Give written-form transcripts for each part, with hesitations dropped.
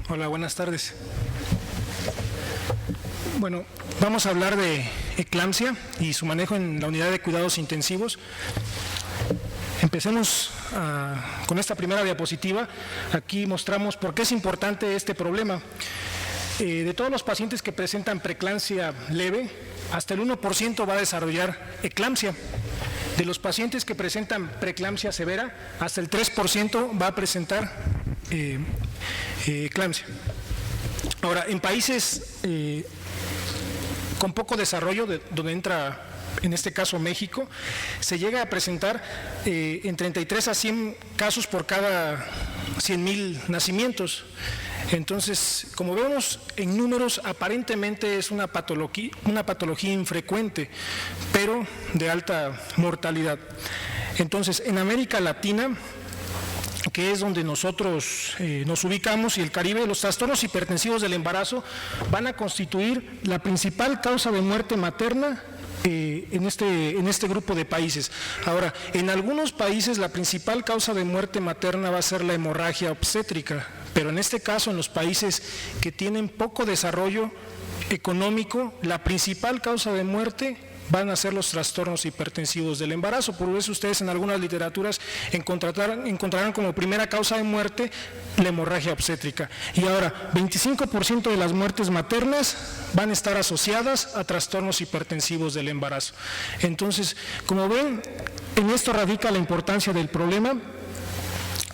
Hola, buenas tardes. Bueno, vamos a hablar de eclampsia y su manejo en la unidad de cuidados intensivos. Empecemos con esta primera diapositiva. Aquí mostramos por qué es importante este problema. De todos los pacientes que presentan preeclampsia leve, hasta el 1% va a desarrollar eclampsia. De los pacientes que presentan preeclampsia severa, hasta el 3% va a presentar eclampsia. Ahora, en países con poco desarrollo, donde entra en este caso México, se llega a presentar en 33 a 100 casos por cada 100,000 nacimientos. Entonces, como vemos en números, aparentemente es una patología infrecuente, pero de alta mortalidad. Entonces, en América Latina, que es donde nosotros nos ubicamos, y el Caribe, los trastornos hipertensivos del embarazo van a constituir la principal causa de muerte materna en este grupo de países. Ahora, en algunos países la principal causa de muerte materna va a ser la hemorragia obstétrica, pero en este caso, en los países que tienen poco desarrollo económico, la principal causa de muerte van a ser los trastornos hipertensivos del embarazo. Por eso ustedes en algunas literaturas encontrarán como primera causa de muerte la hemorragia obstétrica. Y ahora, 25% de las muertes maternas van a estar asociadas a trastornos hipertensivos del embarazo. Entonces, como ven, en esto radica la importancia del problema.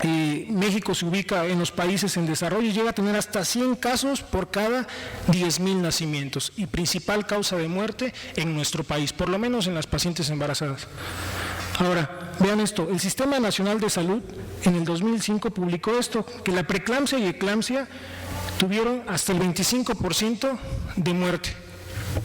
México se ubica en los países en desarrollo y llega a tener hasta 100 casos por cada 10,000 nacimientos, y principal causa de muerte en nuestro país, por lo menos en las pacientes embarazadas. Ahora, vean esto, el Sistema Nacional de Salud en el 2005 publicó esto, que la preeclampsia y eclampsia tuvieron hasta el 25% de muerte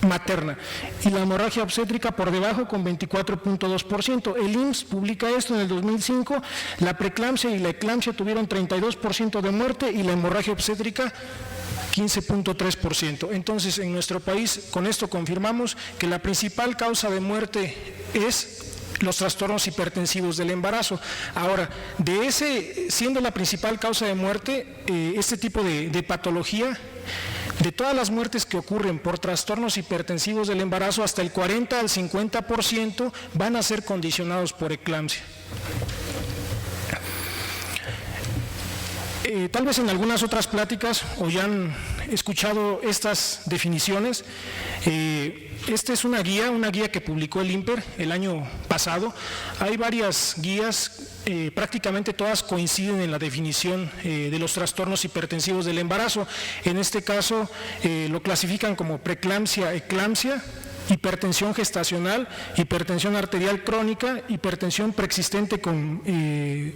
materna, y la hemorragia obstétrica por debajo con 24.2%. El IMSS publica esto en el 2005, la preeclampsia y la eclampsia tuvieron 32% de muerte y la hemorragia obstétrica 15.3%. Entonces, en nuestro país, con esto confirmamos que la principal causa de muerte es los trastornos hipertensivos del embarazo. Ahora, siendo la principal causa de muerte, este tipo de patología, de todas las muertes que ocurren por trastornos hipertensivos del embarazo, hasta el 40 al 50% van a ser condicionados por eclampsia. Tal vez en algunas otras pláticas o ya han escuchado estas definiciones. Esta es una guía que publicó el INPER el año pasado. Hay varias guías, prácticamente todas coinciden en la definición de los trastornos hipertensivos del embarazo. En este caso lo clasifican como preeclampsia, eclampsia, hipertensión gestacional, hipertensión arterial crónica, hipertensión preexistente con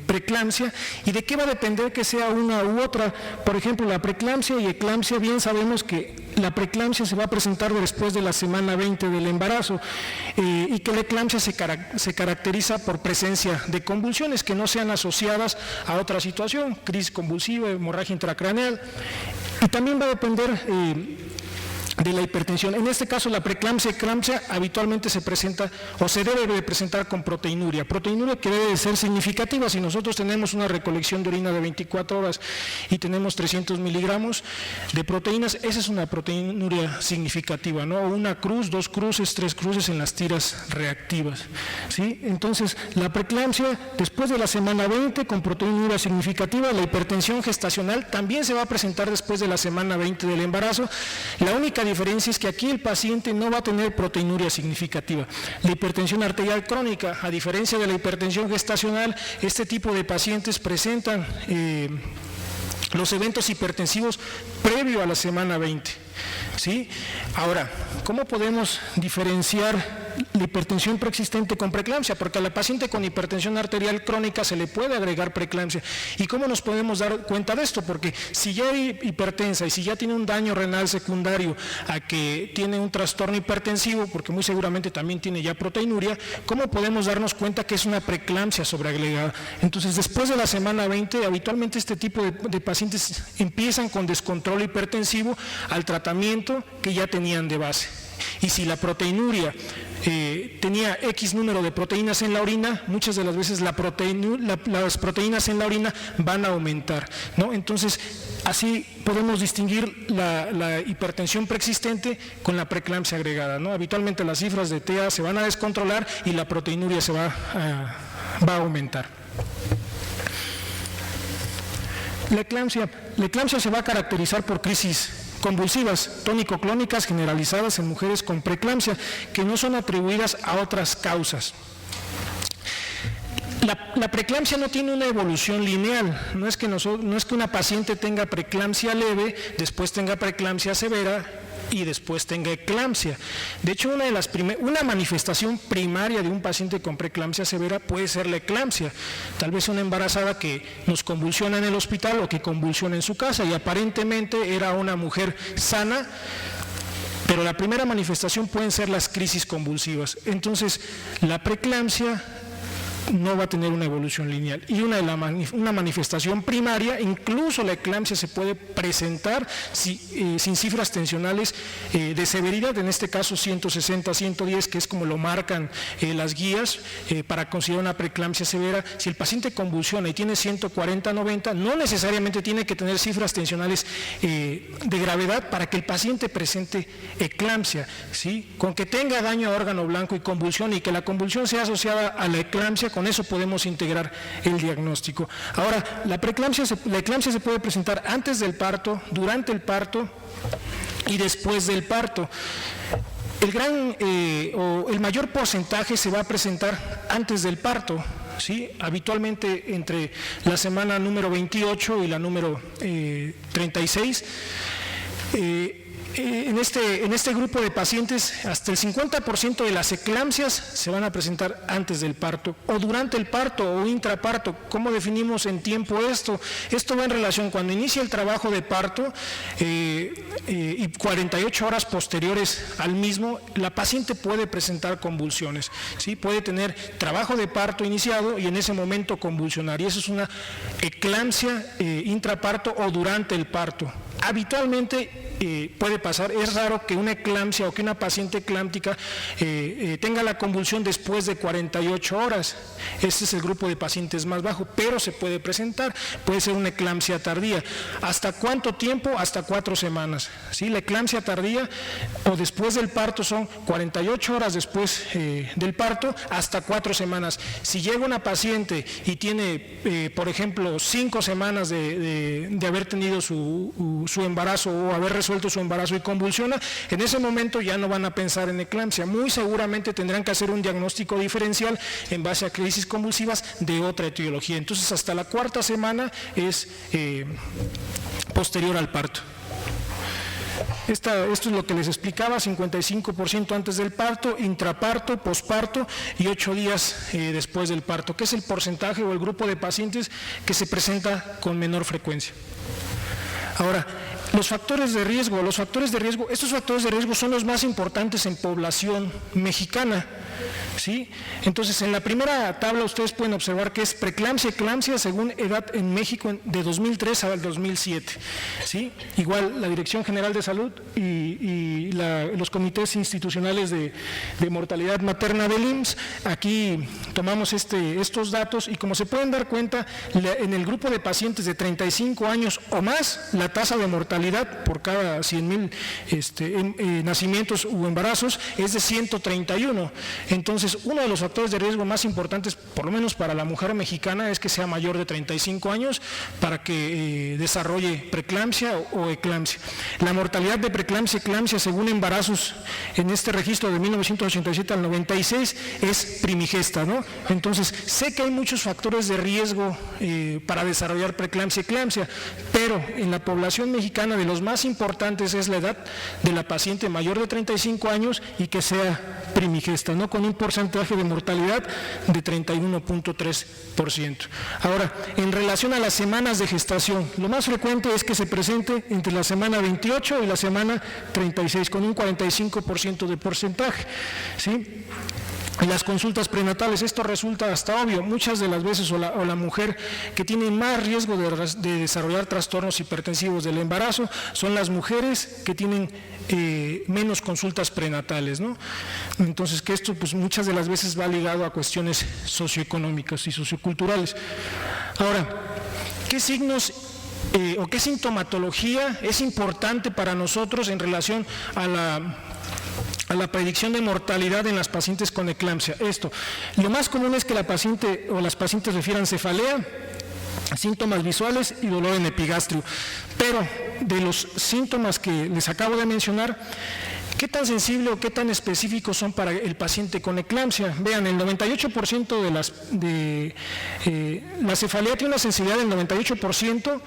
preeclampsia. ¿Y de qué va a depender que sea una u otra? Por ejemplo, la preeclampsia y eclampsia, bien sabemos que la preeclampsia se va a presentar después de la semana 20 del embarazo, y que la eclampsia se caracteriza por presencia de convulsiones que no sean asociadas a otra situación, crisis convulsiva, hemorragia intracraneal. Y también va a depender de la hipertensión. En este caso, la preeclampsia, eclampsia habitualmente se presenta o se debe de presentar con proteinuria que debe de ser significativa. Si nosotros tenemos una recolección de orina de 24 horas y tenemos 300 miligramos de proteínas, esa es una proteinuria significativa, ¿no? Una cruz, 2 cruces, 3 cruces en las tiras reactivas, ¿sí? Entonces, la preeclampsia después de la semana 20 con proteinuria significativa. La hipertensión gestacional también se va a presentar después de la semana 20 del embarazo. La única diferencia es que aquí el paciente no va a tener proteinuria significativa. La hipertensión arterial crónica, a diferencia de la hipertensión gestacional, este tipo de pacientes presentan los eventos hipertensivos previo a la semana 20. ¿Sí? Ahora, ¿cómo podemos diferenciar la hipertensión preexistente con preeclampsia? Porque a la paciente con hipertensión arterial crónica se le puede agregar preeclampsia. ¿Y cómo nos podemos dar cuenta de esto? Porque si ya hay hipertensa y si ya tiene un daño renal secundario a que tiene un trastorno hipertensivo, porque muy seguramente también tiene ya proteinuria, ¿cómo podemos darnos cuenta que es una preeclampsia sobreagregada? Entonces, después de la semana 20, habitualmente este tipo de pacientes empiezan con descontrol hipertensivo al tratamiento que ya tenían de base. Y si la proteinuria tenía X número de proteínas en la orina, muchas de las veces las proteínas en la orina van a aumentar, ¿no? Entonces, así podemos distinguir la hipertensión preexistente con la preeclampsia agregada, ¿no? Habitualmente las cifras de TA se van a descontrolar y la proteinuria se va a aumentar. La eclampsia se va a caracterizar por crisis convulsivas, tónico-clónicas generalizadas en mujeres con preeclampsia, que no son atribuidas a otras causas. La preeclampsia no tiene una evolución lineal, no es que una paciente tenga preeclampsia leve, después tenga preeclampsia severa y después tenga eclampsia. De hecho, una manifestación primaria de un paciente con preeclampsia severa puede ser la eclampsia. Tal vez una embarazada que nos convulsiona en el hospital o que convulsiona en su casa y aparentemente era una mujer sana, pero la primera manifestación pueden ser las crisis convulsivas. Entonces, la preeclampsia no va a tener una evolución lineal. Y una manifestación primaria, incluso la eclampsia se puede presentar sin cifras tensionales de severidad, en este caso 160, 110, que es como lo marcan las guías para considerar una preeclampsia severa. Si el paciente convulsiona y tiene 140, 90, no necesariamente tiene que tener cifras tensionales de gravedad para que el paciente presente eclampsia, ¿sí? Con que tenga daño a órgano blanco y convulsión y que la convulsión sea asociada a la eclampsia, con eso podemos integrar el diagnóstico. Ahora, la eclampsia se puede presentar antes del parto, durante el parto y después del parto. El mayor porcentaje se va a presentar antes del parto, ¿sí? Habitualmente entre la semana número 28 y la número 36. En este grupo de pacientes, hasta el 50% de las eclampsias se van a presentar antes del parto, o durante el parto, o intraparto. ¿Cómo definimos en tiempo esto? Esto va en relación cuando inicia el trabajo de parto y 48 horas posteriores al mismo, la paciente puede presentar convulsiones, ¿sí? Puede tener trabajo de parto iniciado y en ese momento convulsionar, y eso es una eclampsia intraparto o durante el parto. Habitualmente puede pasar, es raro que una eclampsia o que una paciente eclámptica tenga la convulsión después de 48 horas. Este es el grupo de pacientes más bajo, pero se puede presentar, puede ser una eclampsia tardía. ¿Hasta cuánto tiempo? Hasta 4 semanas. ¿Sí? La eclampsia tardía o después del parto son 48 horas después del parto hasta 4 semanas. Si llega una paciente y tiene, por ejemplo, 5 semanas de haber tenido su embarazo o haber resuelto su embarazo y convulsiona, en ese momento ya no van a pensar en eclampsia. Muy seguramente tendrán que hacer un diagnóstico diferencial en base a crisis convulsivas de otra etiología. Entonces, hasta la 4ª semana es posterior al parto. Esto es lo que les explicaba: 55% antes del parto, intraparto, posparto y 8 días después del parto, que es el porcentaje o el grupo de pacientes que se presenta con menor frecuencia. Ahora, los factores de riesgo, estos factores de riesgo son los más importantes en población mexicana, ¿sí? Entonces, en la primera tabla ustedes pueden observar que es preeclampsia, eclampsia según edad en México de 2003 al 2007, ¿sí? Igual la Dirección General de Salud y los comités institucionales de mortalidad materna del IMSS. Aquí tomamos estos datos y, como se pueden dar cuenta, en el grupo de pacientes de 35 años o más, la tasa de mortalidad por cada 100,000 nacimientos u embarazos es de 131. Entonces, uno de los factores de riesgo más importantes, por lo menos para la mujer mexicana, es que sea mayor de 35 años para que desarrolle preeclampsia o eclampsia. La mortalidad de preeclampsia y eclampsia según embarazos en este registro de 1987 al 96 es primigesta, ¿no? Entonces, sé que hay muchos factores de riesgo para desarrollar preeclampsia y eclampsia, pero en la población mexicana de los más importantes es la edad de la paciente mayor de 35 años y que sea primigesta, ¿no? Con un porcentaje de mortalidad de 31.3%. Ahora, en relación a las semanas de gestación, lo más frecuente es que se presente entre la semana 28 y la semana 36, con un 45% de porcentaje, ¿sí? Las consultas prenatales, esto resulta hasta obvio, muchas de las veces o la mujer que tiene más riesgo de desarrollar trastornos hipertensivos del embarazo son las mujeres que tienen menos consultas prenatales, ¿no? Entonces, que esto pues muchas de las veces va ligado a cuestiones socioeconómicas y socioculturales. Ahora, ¿qué signos o qué sintomatología es importante para nosotros en relación a la predicción de mortalidad en las pacientes con eclampsia? Esto, lo más común es que la paciente o las pacientes refieran cefalea, síntomas visuales y dolor en epigastrio, pero de los síntomas que les acabo de mencionar, ¿qué tan sensible o qué tan específicos son para el paciente con eclampsia? Vean, el 98% de la cefalea tiene una sensibilidad del 98%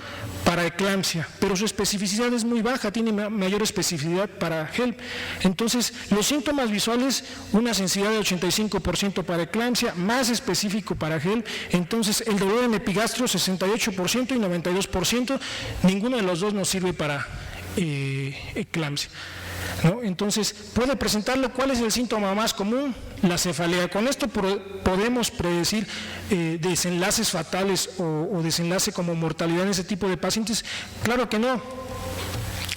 para eclampsia, pero su especificidad es muy baja, tiene mayor especificidad para HELLP. Entonces, los síntomas visuales, una sensibilidad de 85% para eclampsia, más específico para HELLP. Entonces, el dolor en epigastrio, 68% y 92%, ninguno de los dos nos sirve para eclampsia, ¿no? Entonces, puede presentarlo. ¿Cuál es el síntoma más común? La cefalea. Con esto podemos predecir desenlaces fatales o desenlace como mortalidad en ese tipo de pacientes. Claro que no.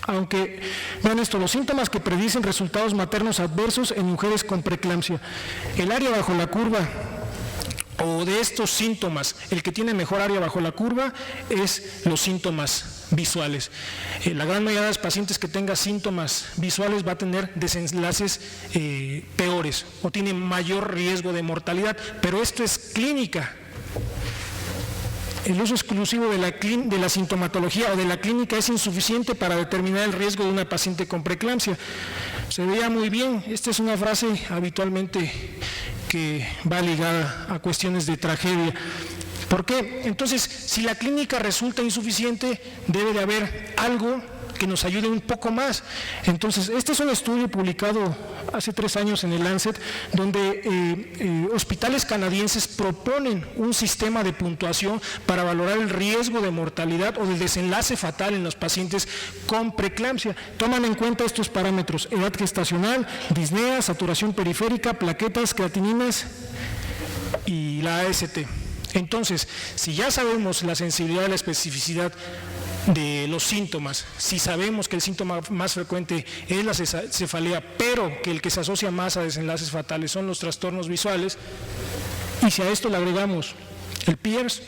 Aunque, vean esto, los síntomas que predicen resultados maternos adversos en mujeres con preeclampsia. El área bajo la curva, o de estos síntomas, el que tiene mejor área bajo la curva es los síntomas visuales. La gran mayoría de los pacientes que tengan síntomas visuales va a tener desenlaces peores o tiene mayor riesgo de mortalidad, pero esto es clínica. El uso exclusivo de la sintomatología o de la clínica es insuficiente para determinar el riesgo de una paciente con preeclampsia. Se veía muy bien, esta es una frase habitualmente que va ligada a cuestiones de tragedia. ¿Por qué? Entonces, si la clínica resulta insuficiente, debe de haber algo que nos ayude un poco más. Entonces, este es un estudio publicado hace 3 años en el Lancet, donde hospitales canadienses proponen un sistema de puntuación para valorar el riesgo de mortalidad o del desenlace fatal en los pacientes con preeclampsia. Toman en cuenta estos parámetros: edad gestacional, disnea, saturación periférica, plaquetas, creatininas y la AST. Entonces, si ya sabemos la sensibilidad y la especificidad de los síntomas, si sabemos que el síntoma más frecuente es la cefalea, pero que el que se asocia más a desenlaces fatales son los trastornos visuales, y si a esto le agregamos el PIERS,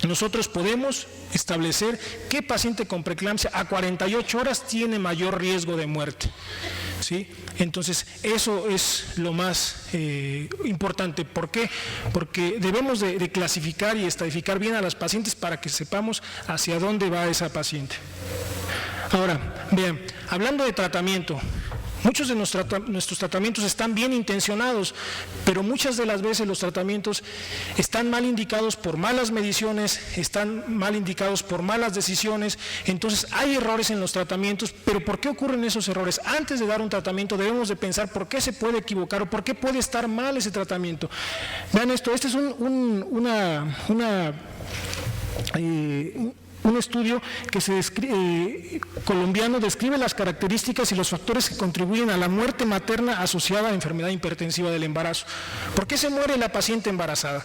nosotros podemos establecer qué paciente con preeclampsia a 48 horas tiene mayor riesgo de muerte, ¿sí? Entonces, eso es lo más importante. ¿Por qué? Porque debemos de clasificar y estratificar bien a las pacientes para que sepamos hacia dónde va esa paciente. Ahora, vean, hablando de tratamiento, muchos de nuestros tratamientos están bien intencionados, pero muchas de las veces los tratamientos están mal indicados por malas mediciones, están mal indicados por malas decisiones. Entonces hay errores en los tratamientos, pero ¿por qué ocurren esos errores? Antes de dar un tratamiento debemos de pensar por qué se puede equivocar o por qué puede estar mal ese tratamiento. Vean esto, este es un estudio que colombiano describe las características y los factores que contribuyen a la muerte materna asociada a enfermedad hipertensiva del embarazo. ¿Por qué se muere la paciente embarazada?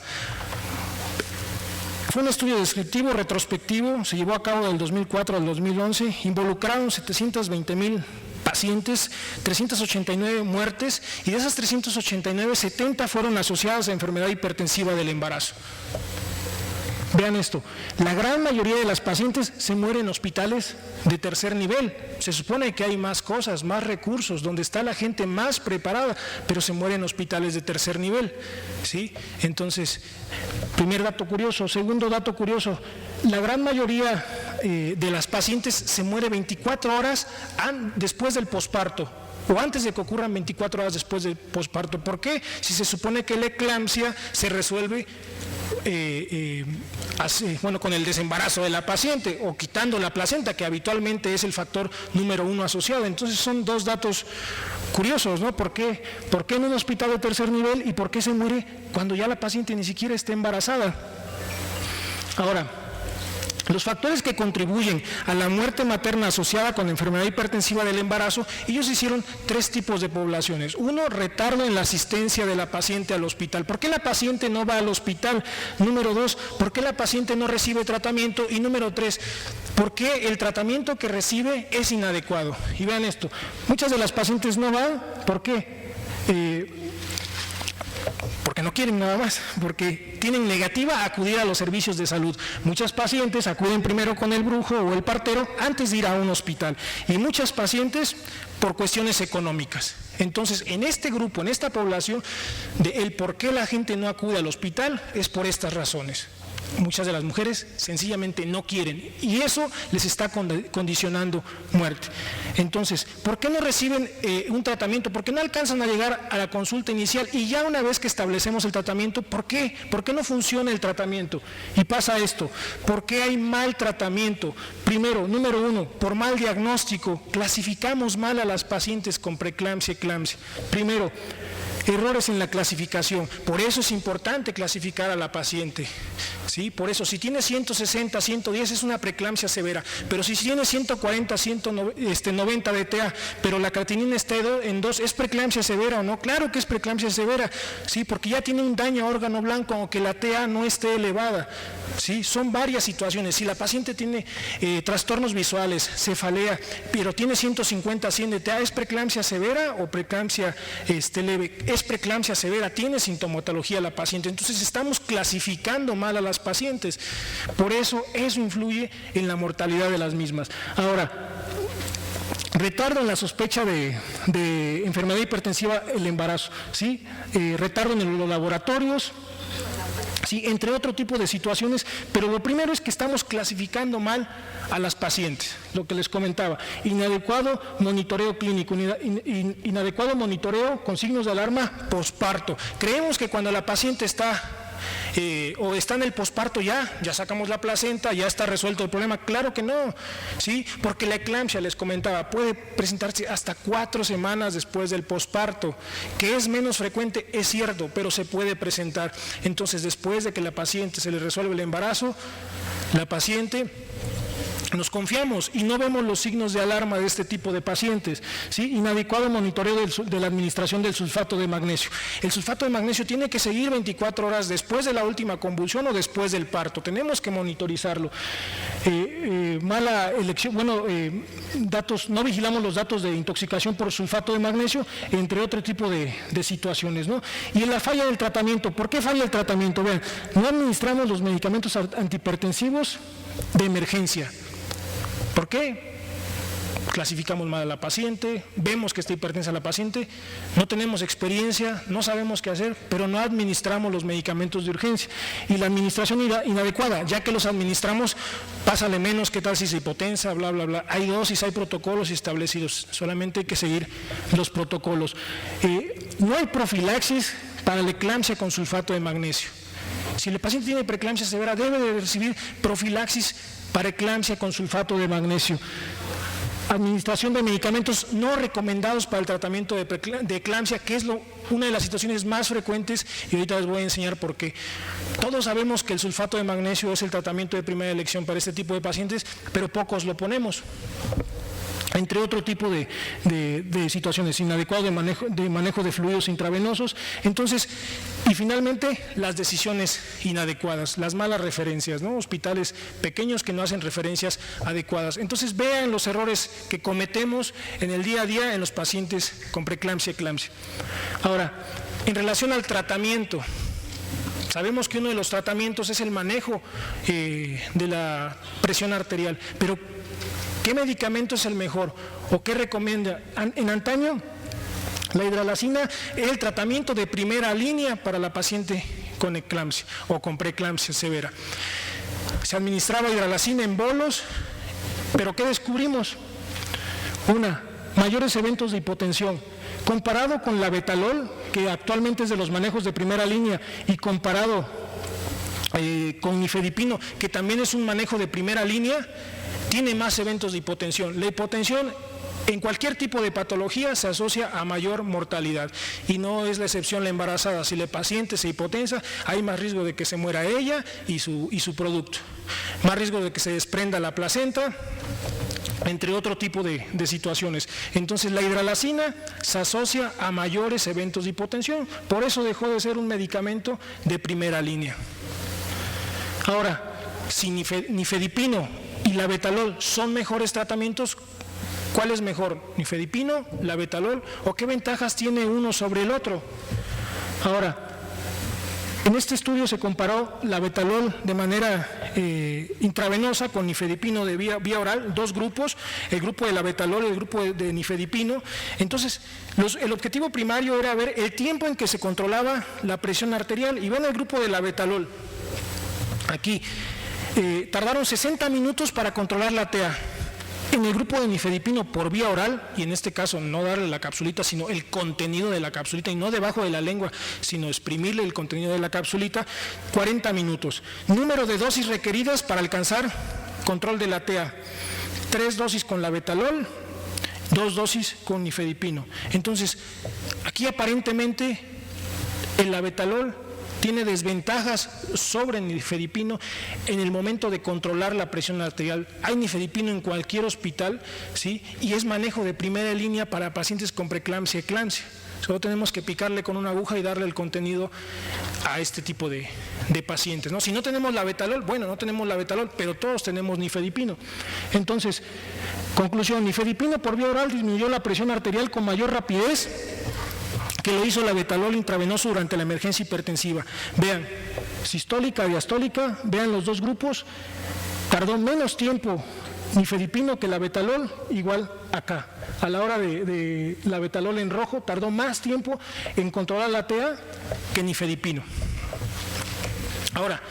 Fue un estudio descriptivo, retrospectivo, se llevó a cabo del 2004 al 2011, involucraron 720,000 pacientes, 389 muertes, y de esas 389, 70 fueron asociadas a enfermedad hipertensiva del embarazo. Vean esto, la gran mayoría de las pacientes se mueren en hospitales de tercer nivel. Se supone que hay más cosas, más recursos, donde está la gente más preparada, pero se mueren en hospitales de tercer nivel, ¿sí? Entonces, primer dato curioso. Segundo dato curioso, la gran mayoría de las pacientes se muere 24 horas después del posparto, o antes de que ocurran 24 horas después del posparto. ¿Por qué? Si se supone que la eclampsia se resuelve con el desembarazo de la paciente o quitando la placenta, que habitualmente es el factor número 1 asociado. Entonces son dos datos curiosos, ¿no? ¿Por qué en un hospital de tercer nivel y por qué se muere cuando ya la paciente ni siquiera está embarazada? Ahora, Los factores que contribuyen a la muerte materna asociada con enfermedad hipertensiva del embarazo, ellos hicieron 3 tipos de poblaciones. 1, retardo en la asistencia de la paciente al hospital. ¿Por qué la paciente no va al hospital? Número 2, ¿por qué la paciente no recibe tratamiento? Y número 3, ¿por qué el tratamiento que recibe es inadecuado? Y vean esto, muchas de las pacientes no van, ¿por qué? Porque no quieren nada más, porque tienen negativa a acudir a los servicios de salud. Muchas pacientes acuden primero con el brujo o el partero antes de ir a un hospital, y muchas pacientes por cuestiones económicas. Entonces, en este grupo, en esta población, el por qué la gente no acude al hospital es por estas razones. Muchas de las mujeres sencillamente no quieren y eso les está condicionando muerte. Entonces, ¿por qué no reciben un tratamiento? ¿Por qué no alcanzan a llegar a la consulta inicial? Y ya una vez que establecemos el tratamiento, ¿por qué? ¿Por qué no funciona el tratamiento? Y pasa esto, ¿por qué hay mal tratamiento? Primero, número 1, por mal diagnóstico, clasificamos mal a las pacientes con preeclampsia y eclampsia. Primero, errores en la clasificación, por eso es importante clasificar a la paciente, ¿sí? Por eso, si tiene 160, 110 es una preeclampsia severa, pero si tiene 140, 190 de TA, pero la creatinina está en 2, ¿es preeclampsia severa o no? Claro que es preeclampsia severa, ¿sí? Porque ya tiene un daño a órgano blanco, aunque la TA no esté elevada, ¿sí? Son varias situaciones. Si la paciente tiene trastornos visuales, cefalea, pero tiene 150, 100 de TA, ¿es preeclampsia severa o preeclampsia leve? Es preeclampsia severa, tiene sintomatología la paciente. Entonces estamos clasificando mal a las pacientes. Por eso influye en la mortalidad de las mismas. Ahora, retardo en la sospecha de enfermedad hipertensiva el embarazo, ¿sí? Retardo en los laboratorios, sí, entre otro tipo de situaciones, pero lo primero es que estamos clasificando mal a las pacientes, lo que les comentaba, inadecuado monitoreo clínico, inadecuado monitoreo con signos de alarma posparto. Creemos que cuando la paciente está o está en el posparto ya sacamos la placenta, ya está resuelto el problema. Claro que no, ¿sí? Porque la eclampsia, les comentaba, puede presentarse hasta 4 semanas después del posparto, que es menos frecuente, es cierto, pero se puede presentar. Entonces, después de que la paciente se le resuelve el embarazo, la paciente nos confiamos y no vemos los signos de alarma de este tipo de pacientes, ¿sí? Inadecuado monitoreo de la administración del sulfato de magnesio. El sulfato de magnesio tiene que seguir 24 horas después de la última convulsión o después del parto, tenemos que monitorizarlo. Mala elección, datos, no vigilamos los datos de intoxicación por sulfato de magnesio, entre otro tipo de situaciones, ¿no? Y en la falla del tratamiento, ¿por qué falla el tratamiento? Vean, no administramos los medicamentos antihipertensivos de emergencia. ¿Por qué? Clasificamos mal a la paciente, vemos que está hipertensa la paciente, no tenemos experiencia, no sabemos qué hacer, pero no administramos los medicamentos de urgencia. Y la administración inadecuada, ya que los administramos, pásale menos, qué tal si se hipotensa, bla, bla, bla. Hay dosis, hay protocolos establecidos, solamente hay que seguir los protocolos. No hay profilaxis para la eclampsia con sulfato de magnesio. Si el paciente tiene preeclampsia severa, debe de recibir profilaxis para eclampsia con sulfato de magnesio. Administración de medicamentos no recomendados para el tratamiento de eclampsia, que es una de las situaciones más frecuentes, y ahorita les voy a enseñar por qué. Todos sabemos que el sulfato de magnesio es el tratamiento de primera elección para este tipo de pacientes, pero pocos lo ponemos. Entre otro tipo de situaciones, inadecuado de manejo de fluidos intravenosos. Entonces, y finalmente, las decisiones inadecuadas, las malas referencias, ¿no? Hospitales pequeños que no hacen referencias adecuadas. Entonces, vean los errores que cometemos en el día a día en los pacientes con preeclampsia y eclampsia. Ahora, en relación al tratamiento, sabemos que uno de los tratamientos es el manejo de la presión arterial, pero ¿qué medicamento es el mejor o qué recomienda? En antaño, la hidralazina era el tratamiento de primera línea para la paciente con eclampsia o con preeclampsia severa. Se administraba hidralazina en bolos, pero ¿qué descubrimos? Mayores eventos de hipotensión. Comparado con la betalol, que actualmente es de los manejos de primera línea, y comparado con nifedipino, que también es un manejo de primera línea, tiene más eventos de hipotensión. La hipotensión En cualquier tipo de patología se asocia a mayor mortalidad y no es la excepción la embarazada. Si la paciente se hipotensa, hay más riesgo de que se muera ella y su producto, más riesgo de que se desprenda la placenta, entre otro tipo de situaciones. Entonces la hidralazina se asocia a mayores eventos de hipotensión, por eso dejó de ser un medicamento de primera línea. Ahora, si nifedipino y labetalol son mejores tratamientos, ¿cuál es mejor? ¿Nifedipino, labetalol o qué ventajas tiene uno sobre el otro? Ahora, en este estudio se comparó labetalol de manera intravenosa con nifedipino de vía oral, dos grupos, el grupo de labetalol y el grupo de nifedipino. Entonces, el objetivo primario era ver el tiempo en que se controlaba la presión arterial. Y ven el grupo de labetalol, aquí, tardaron 60 minutos para controlar la TA. En el grupo de nifedipino por vía oral, y en este caso no darle la capsulita, sino el contenido de la capsulita, y no debajo de la lengua, sino exprimirle el contenido de la capsulita, 40 minutos. Número de dosis requeridas para alcanzar control de la TA: 3 dosis con labetalol, 2 dosis con nifedipino. Entonces, aquí aparentemente el labetalol tiene desventajas sobre el nifedipino en el momento de controlar la presión arterial. Hay nifedipino en cualquier hospital, ¿sí? Y es manejo de primera línea para pacientes con preeclampsia y eclampsia. Solo tenemos que picarle con una aguja y darle el contenido a este tipo de pacientes, ¿no? Si no tenemos labetalol, bueno, no tenemos labetalol, pero todos tenemos nifedipino. Entonces, conclusión: nifedipino por vía oral disminuyó la presión arterial con mayor rapidez que lo hizo labetalol intravenoso durante la emergencia hipertensiva. Vean, sistólica, diastólica, vean los dos grupos, tardó menos tiempo nifedipino que labetalol, igual acá. A la hora de labetalol en rojo, tardó más tiempo en controlar la TA que nifedipino. Ahora,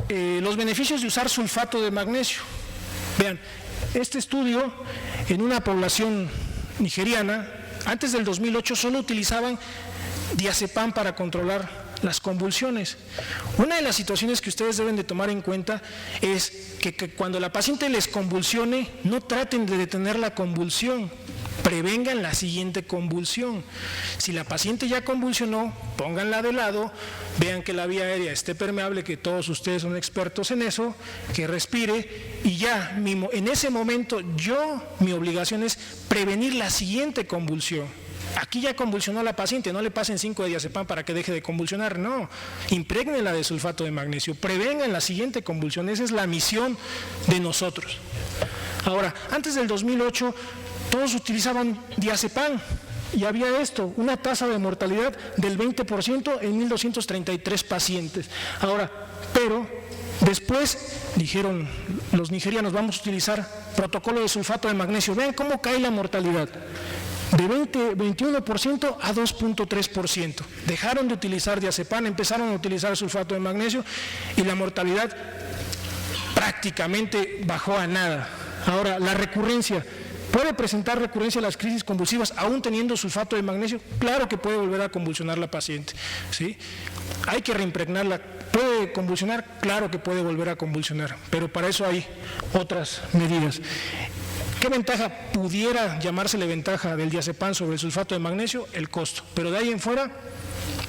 los beneficios de usar sulfato de magnesio. Vean, este estudio en una población nigeriana, antes del 2008 solo utilizaban diazepam para controlar las convulsiones. Una de las situaciones que ustedes deben de tomar en cuenta es que cuando la paciente les convulsione, no traten de detener la convulsión, prevengan la siguiente convulsión. Si la paciente ya convulsionó, pónganla de lado, vean que la vía aérea esté permeable, que todos ustedes son expertos en eso, que respire, y ya en ese momento mi obligación es prevenir la siguiente convulsión. Aquí ya convulsionó la paciente, no le pasen 5 de diazepam para que deje de convulsionar, no, imprégnenla de sulfato de magnesio, prevengan la siguiente convulsión, esa es la misión de nosotros. Ahora, antes del 2008, todos utilizaban diazepam y había una tasa de mortalidad del 20% en 1,233 pacientes. Ahora, pero después dijeron los nigerianos: vamos a utilizar protocolo de sulfato de magnesio. Vean cómo cae la mortalidad, de 21% a 2,3%. Dejaron de utilizar diazepam, empezaron a utilizar sulfato de magnesio y la mortalidad prácticamente bajó a nada. Ahora, la recurrencia. ¿Puede presentar recurrencia a las crisis convulsivas aún teniendo sulfato de magnesio? Claro que puede volver a convulsionar la paciente, ¿sí? Hay que reimpregnarla. ¿Puede convulsionar? Claro que puede volver a convulsionar, pero para eso hay otras medidas. ¿Qué ventaja pudiera llamársele ventaja del diazepam sobre el sulfato de magnesio? El costo, pero de ahí en fuera,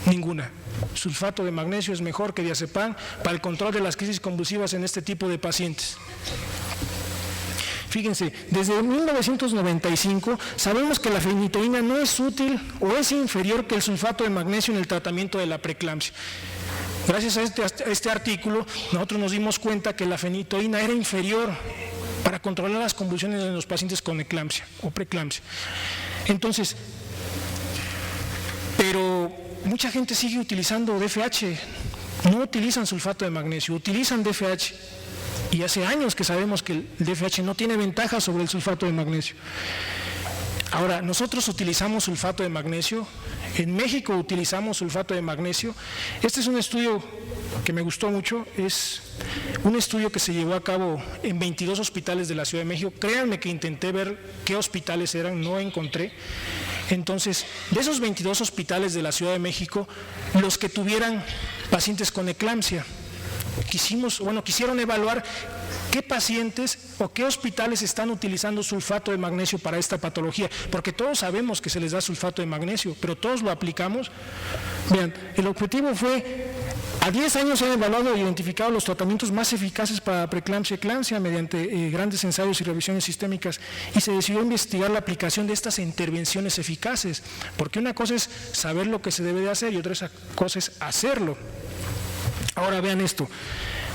ninguna. Sulfato de magnesio es mejor que diazepam para el control de las crisis convulsivas en este tipo de pacientes. Fíjense, desde 1995 sabemos que la fenitoína no es útil o es inferior que el sulfato de magnesio en el tratamiento de la preeclampsia. Gracias a este artículo, nosotros nos dimos cuenta que la fenitoína era inferior para controlar las convulsiones en los pacientes con eclampsia o preeclampsia. Entonces, pero mucha gente sigue utilizando DFH, no utilizan sulfato de magnesio, utilizan DFH. Y hace años que sabemos que el DFH no tiene ventaja sobre el sulfato de magnesio. Ahora, nosotros utilizamos sulfato de magnesio, en México utilizamos sulfato de magnesio. Este es un estudio que me gustó mucho, es un estudio que se llevó a cabo en 22 hospitales de la Ciudad de México. Créanme que intenté ver qué hospitales eran, no encontré. Entonces, de esos 22 hospitales de la Ciudad de México, los que tuvieran pacientes con eclampsia, quisieron evaluar qué pacientes o qué hospitales están utilizando sulfato de magnesio para esta patología, porque todos sabemos que se les da sulfato de magnesio, pero todos lo aplicamos. Vean, el objetivo fue, a 10 años se han evaluado e identificado los tratamientos más eficaces para preeclampsia y eclampsia mediante grandes ensayos y revisiones sistémicas, y se decidió investigar la aplicación de estas intervenciones eficaces, porque una cosa es saber lo que se debe de hacer y otra cosa es hacerlo. Ahora vean esto,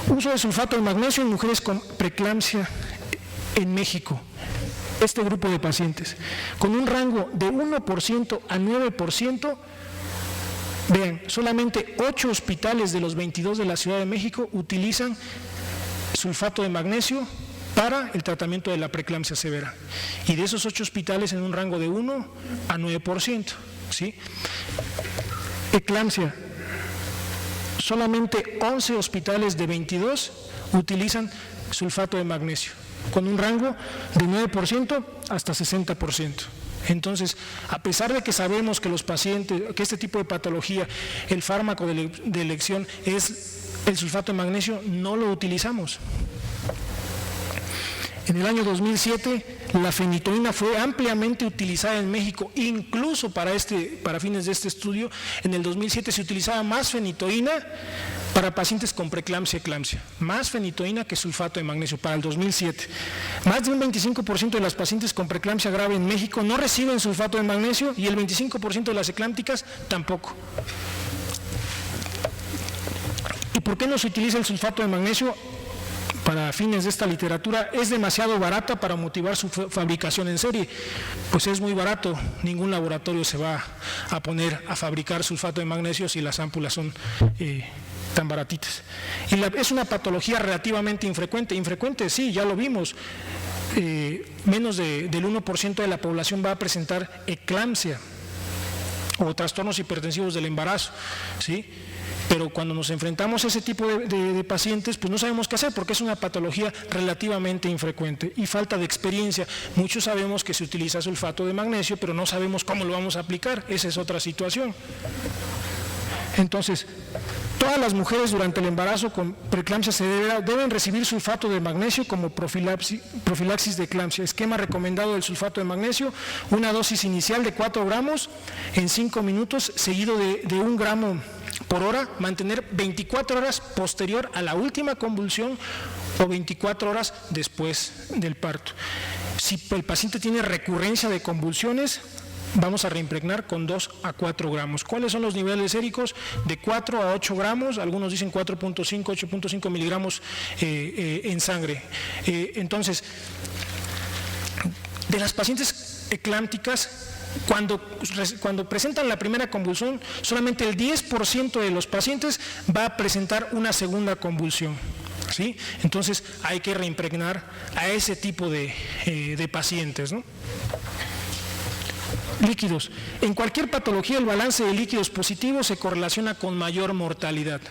uso de sulfato de magnesio en mujeres con preeclampsia en México. Este grupo de pacientes, con un rango de 1% a 9%, vean, solamente 8 hospitales de los 22 de la Ciudad de México utilizan sulfato de magnesio para el tratamiento de la preeclampsia severa. Y de esos 8 hospitales en un rango de 1 a 9%. ¿Sí? Eclampsia, solamente 11 hospitales de 22 utilizan sulfato de magnesio, con un rango de 9% hasta 60%. Entonces, a pesar de que sabemos que los pacientes, que este tipo de patología, el fármaco de elección es el sulfato de magnesio, no lo utilizamos. En el año 2007, la fenitoína fue ampliamente utilizada en México, incluso para fines de este estudio. En el 2007 se utilizaba más fenitoína para pacientes con preeclampsia y eclampsia, más fenitoína que sulfato de magnesio para el 2007. Más de un 25% de las pacientes con preeclampsia grave en México no reciben sulfato de magnesio y el 25% de las eclámpticas tampoco. ¿Y por qué no se utiliza el sulfato de magnesio? Para fines de esta literatura, es demasiado barata para motivar su fabricación en serie. Pues es muy barato, ningún laboratorio se va a poner a fabricar sulfato de magnesio si las ámpulas son tan baratitas. Y es una patología relativamente infrecuente, sí, ya lo vimos. Menos del 1% de la población va a presentar eclampsia o trastornos hipertensivos del embarazo, ¿sí? Pero cuando nos enfrentamos a ese tipo de pacientes, pues no sabemos qué hacer porque es una patología relativamente infrecuente y falta de experiencia. Muchos sabemos que se utiliza sulfato de magnesio, pero no sabemos cómo lo vamos a aplicar. Esa es otra situación. Entonces, todas las mujeres durante el embarazo con preeclampsia severa deben recibir sulfato de magnesio como profilaxis de eclampsia. Esquema recomendado del sulfato de magnesio, una dosis inicial de 4 gramos en 5 minutos, seguido de 1 gramo por hora, mantener 24 horas posterior a la última convulsión o 24 horas después del parto. Si el paciente tiene recurrencia de convulsiones, vamos a reimpregnar con 2 a 4 gramos. ¿Cuáles son los niveles séricos? De 4 a 8 gramos, algunos dicen 4.5, 8.5 miligramos en sangre. Entonces, de las pacientes eclámpticas, cuando presentan la primera convulsión, solamente el 10% de los pacientes va a presentar una segunda convulsión, ¿sí? Entonces hay que reimpregnar a ese tipo de pacientes, ¿no? Líquidos. En cualquier patología el balance de líquidos positivos se correlaciona con mayor mortalidad.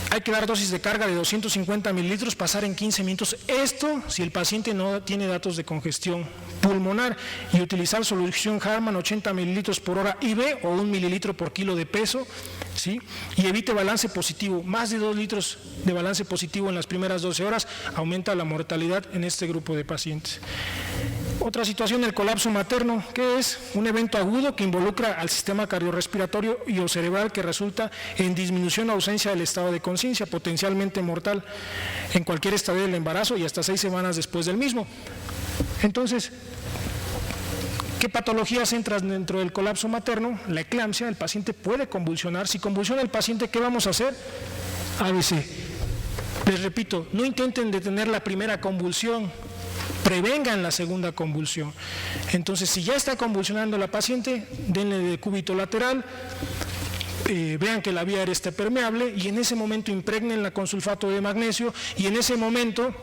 Hay que dar dosis de carga de 250 mililitros, pasar en 15 minutos. Esto si el paciente no tiene datos de congestión pulmonar, y utilizar solución Harman 80 mililitros por hora IV o 1 mililitro por kilo de peso, ¿sí? Y evite balance positivo. Más de 2 litros de balance positivo en las primeras 12 horas aumenta la mortalidad en este grupo de pacientes. Otra situación, el colapso materno, que es un evento agudo que involucra al sistema cardiorrespiratorio y o cerebral que resulta en disminución o ausencia del estado de conciencia, potencialmente mortal en cualquier estadio del embarazo y hasta 6 semanas después del mismo. Entonces, ¿qué patologías entran dentro del colapso materno? La eclampsia, el paciente puede convulsionar. Si convulsiona el paciente, ¿qué vamos a hacer? ABC. Les repito, no intenten detener la primera convulsión, prevengan la segunda convulsión. Entonces, si ya está convulsionando la paciente, denle de cúbito lateral, vean que la vía aérea está permeable y en ese momento imprégnenla con sulfato de magnesio y en ese momento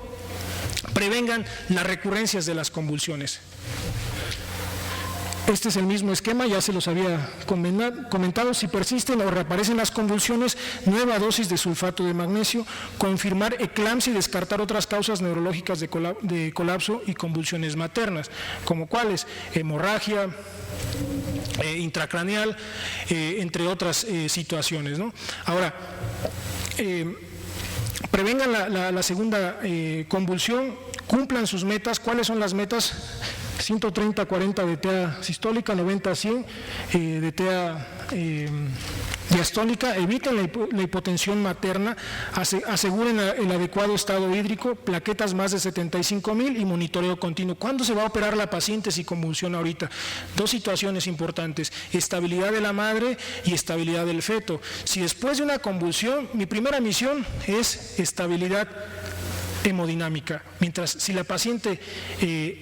prevengan las recurrencias de las convulsiones. Este es el mismo esquema, ya se los había comentado. Si persisten o reaparecen las convulsiones, nueva dosis de sulfato de magnesio, confirmar eclampsia y descartar otras causas neurológicas de colapso y convulsiones maternas, como cuáles, hemorragia intracraneal, entre otras situaciones, ¿no? Ahora, prevengan la segunda convulsión, cumplan sus metas. ¿Cuáles son las metas? 130-40 de TA sistólica, 90-100 de TA diastólica. Eviten la hipotensión materna, aseguren el adecuado estado hídrico, plaquetas más de 75,000 y monitoreo continuo. ¿Cuándo se va a operar la paciente si convulsiona ahorita? Dos situaciones importantes: estabilidad de la madre y estabilidad del feto. Si después de una convulsión, mi primera misión es estabilidad hemodinámica. Mientras, si la paciente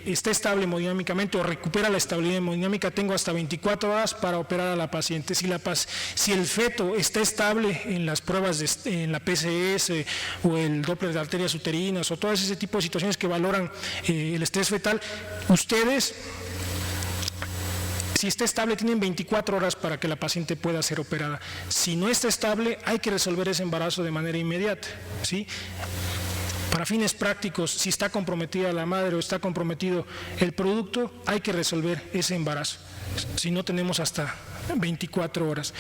está estable hemodinámicamente o recupera la estabilidad hemodinámica, tengo hasta 24 horas para operar a la paciente. Si el feto está estable en las pruebas, en la PCS o el Doppler de arterias uterinas o todo ese tipo de situaciones que valoran el estrés fetal, ustedes, si está estable, tienen 24 horas para que la paciente pueda ser operada. Si no está estable, hay que resolver ese embarazo de manera inmediata, ¿sí? Para fines prácticos, si está comprometida la madre o está comprometido el producto, hay que resolver ese embarazo. Si no, tenemos hasta 24 horas.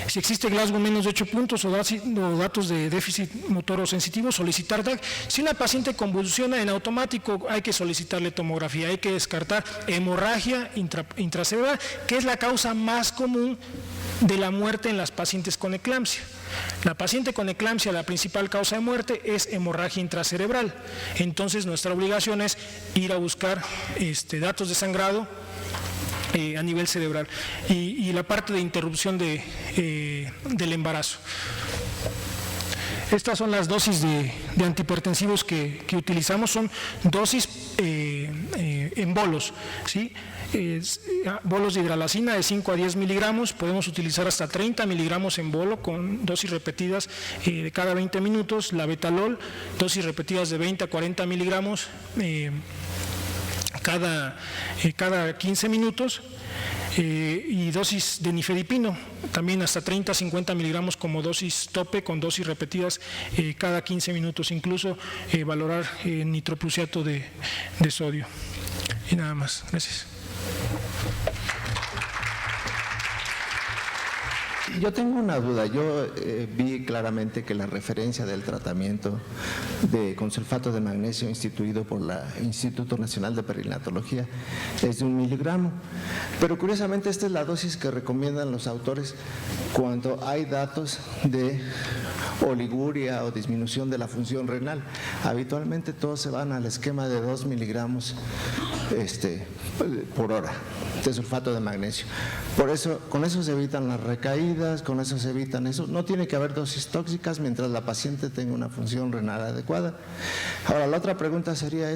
Si existe Glasgow menos de 8 puntos o datos de déficit motor sensitivo, solicitar DAC. Si una paciente convulsiona, en automático hay que solicitarle tomografía. Hay que descartar hemorragia intracerebral, que es la causa más común de la muerte en las pacientes con eclampsia. La paciente con eclampsia, la principal causa de muerte es hemorragia intracerebral. Entonces, nuestra obligación es ir a buscar datos de sangrado a nivel cerebral y la parte de interrupción del embarazo. Estas son las dosis de antihipertensivos que utilizamos, son dosis en bolos, ¿sí? Bolos de hidralazina de 5 a 10 miligramos, podemos utilizar hasta 30 miligramos en bolo con dosis repetidas de cada 20 minutos, la betalol, dosis repetidas de 20 a 40 miligramos cada 15 minutos, y dosis de nifedipino, también hasta 30 a 50 miligramos como dosis tope, con dosis repetidas cada 15 minutos, incluso valorar nitroprusiato de sodio. Y nada más, gracias. Yo tengo una duda. Yo vi claramente que la referencia del tratamiento con sulfato de magnesio instituido por el Instituto Nacional de Perinatología es de 1 miligramo, pero curiosamente esta es la dosis que recomiendan los autores cuando hay datos de oliguria o disminución de la función renal. Habitualmente todos se van al esquema de 2 miligramos por hora de sulfato de magnesio. Por eso, con eso se evitan las recaídas, con eso se evitan eso. No tiene que haber dosis tóxicas mientras la paciente tenga una función renal adecuada. Ahora, la otra pregunta sería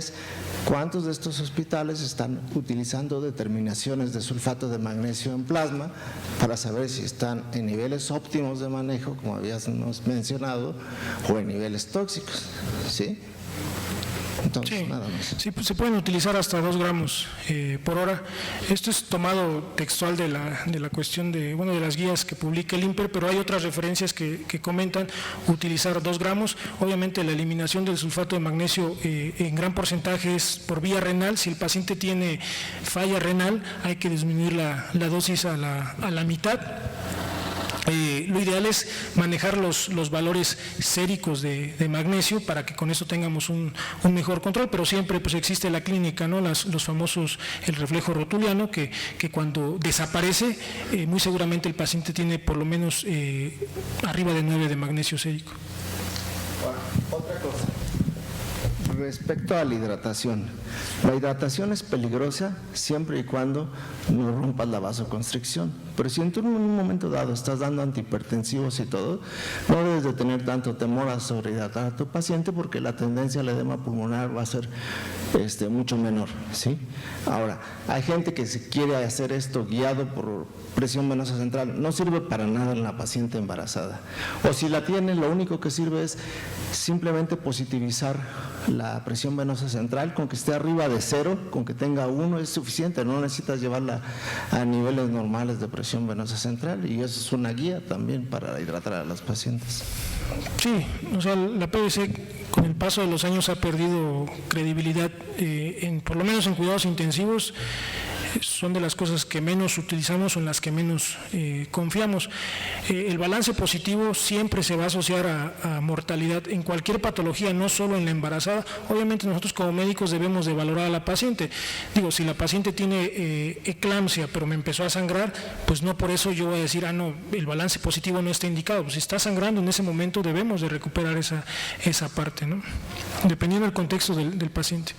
¿cuántos de estos hospitales están utilizando determinaciones de sulfato de magnesio en plasma para saber si están en niveles óptimos de manejo, como habíamos mencionado, o en niveles tóxicos? ¿Sí? Entonces, sí, nada más. Sí, pues se pueden utilizar hasta 2 gramos por hora. Esto es tomado textual de la cuestión de las guías que publica el INPER, pero hay otras referencias que comentan utilizar 2 gramos. Obviamente la eliminación del sulfato de magnesio en gran porcentaje es por vía renal. Si el paciente tiene falla renal, hay que disminuir la dosis a la mitad. Lo ideal es manejar los valores séricos de magnesio para que con eso tengamos un mejor control, pero siempre pues existe la clínica, ¿no? Los famosos, el reflejo rotuliano, que cuando desaparece, muy seguramente el paciente tiene por lo menos arriba de 9 de magnesio sérico. Otra cosa. Respecto a la hidratación es peligrosa siempre y cuando no rompas la vasoconstricción. Pero si tú en un momento dado estás dando antihipertensivos y todo, no debes de tener tanto temor a sobrehidratar a tu paciente, porque la tendencia al edema pulmonar va a ser mucho menor, ¿sí? Ahora, hay gente que se quiere hacer esto guiado por presión venosa central. No sirve para nada en la paciente embarazada. O si la tiene, lo único que sirve es simplemente positivizar la presión venosa central. Con que esté arriba de 0, con que tenga 1 es suficiente, no necesitas llevarla a niveles normales de presión venosa central, y eso es una guía también para hidratar a las pacientes. Sí, o sea, la PVC con el paso de los años ha perdido credibilidad, por lo menos en cuidados intensivos. son de las cosas que menos utilizamos o en las que menos confiamos. El balance positivo siempre se va a asociar a mortalidad en cualquier patología, no solo en la embarazada. Obviamente nosotros como médicos debemos de valorar a la paciente. Digo, si la paciente tiene eclampsia pero me empezó a sangrar, pues no por eso yo voy a decir, no, el balance positivo no está indicado. Pues si está sangrando en ese momento debemos de recuperar esa parte, ¿no? Dependiendo del contexto del paciente.